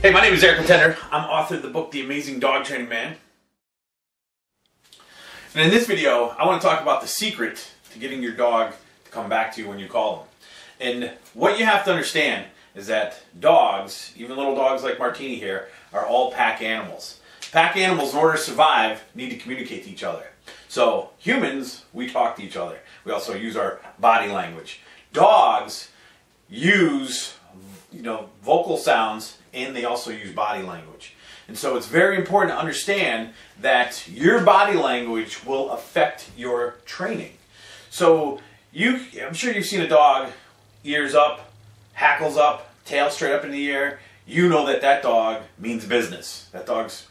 Hey, my name is Eric Contender. I'm author of the book, The Amazing Dog Training Man. And in this video, I want to talk about the secret to getting your dog to come back to you when you call them. And what you have to understand is that dogs, even little dogs like Martini here, are all pack animals. Pack animals, in order to survive, need to communicate to each other. So humans, we talk to each other. We also use our body language. Dogs use vocal sounds, and they also use body language. And so it's very important to understand that your body language will affect your training. So I'm sure you've seen a dog, ears up, hackles up, tail straight up in the air. You know that that dog means business. That dog's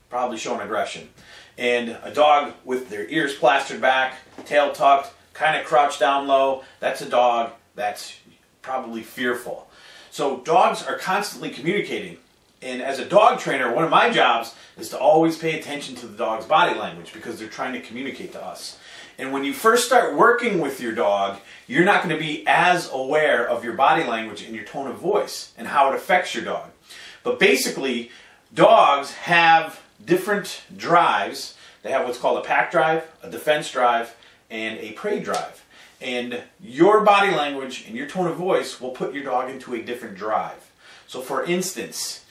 probably showing aggression. And a dog with their ears plastered back, tail tucked, kind of crouched down low, that's a dog that's probably fearful. So dogs are constantly communicating. And as a dog trainer, one of my jobs is to always pay attention to the dog's body language because they're trying to communicate to us. And when you first start working with your dog, you're not going to be as aware of your body language and your tone of voice and how it affects your dog. But basically, dogs have different drives. They have what's called a pack drive, a defense drive, and a prey drive. And your body language and your tone of voice will put your dog into a different drive. So for instance,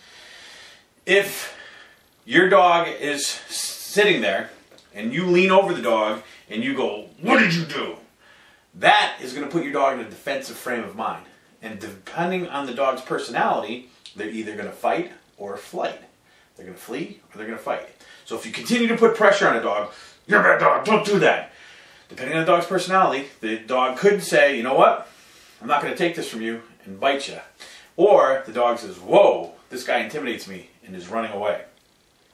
if your dog is sitting there and you lean over the dog and you go, "What did you do?" That is going to put your dog in a defensive frame of mind. And depending on the dog's personality, they're either going to fight or flight. They're going to flee or they're going to fight. So if you continue to put pressure on a dog, "You're a bad dog, don't do that." Depending on the dog's personality, the dog could say, "You know what? I'm not going to take this from you," and bite you. Or the dog says, "Whoa, this guy intimidates me," and is running away.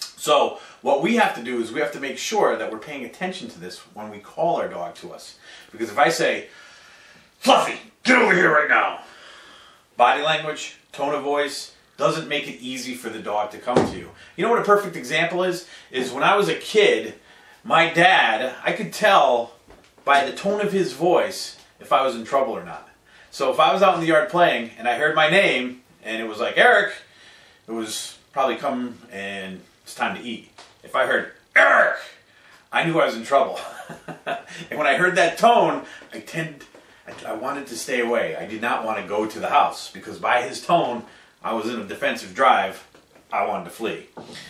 So what we have to do is we have to make sure that we're paying attention to this when we call our dog to us. Because if I say, "Fluffy, get over here right now," body language, tone of voice doesn't make it easy for the dog to come to you. You know what a perfect example is? Is when I was a kid, my dad, I could tell by the tone of his voice if I was in trouble or not. So if I was out in the yard playing and I heard my name and it was like Eric, it was probably come and it's time to eat. If I heard Eric, I knew I was in trouble. And when I heard that tone, I wanted to stay away. I did not want to go to the house because by his tone, I was in a defensive drive. I wanted to flee.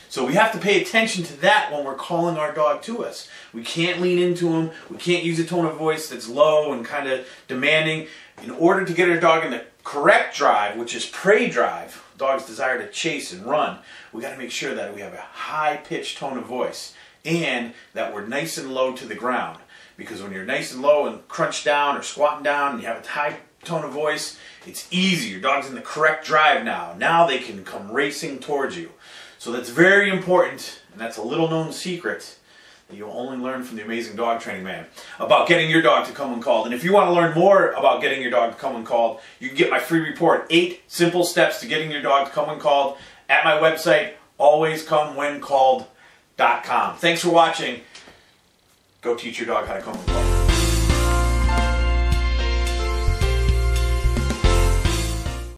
So we have to pay attention to that when we're calling our dog to us. We can't lean into him. We can't use a tone of voice that's low and kind of demanding. In order to get our dog in the correct drive, which is prey drive, dogs desire to chase and run, we got to make sure that we have a high-pitched tone of voice and that we're nice and low to the ground. Because when you're nice and low and crunched down or squatting down and you have a high tone of voice, it's easy. Your dog's in the correct drive now. Now they can come racing towards you. So that's very important, and that's a little known secret that you'll only learn from the Amazing Dog Training Man about getting your dog to come when called. And if you want to learn more about getting your dog to come when called, you can get my free report, 8 Simple Steps to Getting Your Dog to Come When Called, at my website, alwayscomewhencalled.com. Thanks for watching. Go teach your dog how to come when called.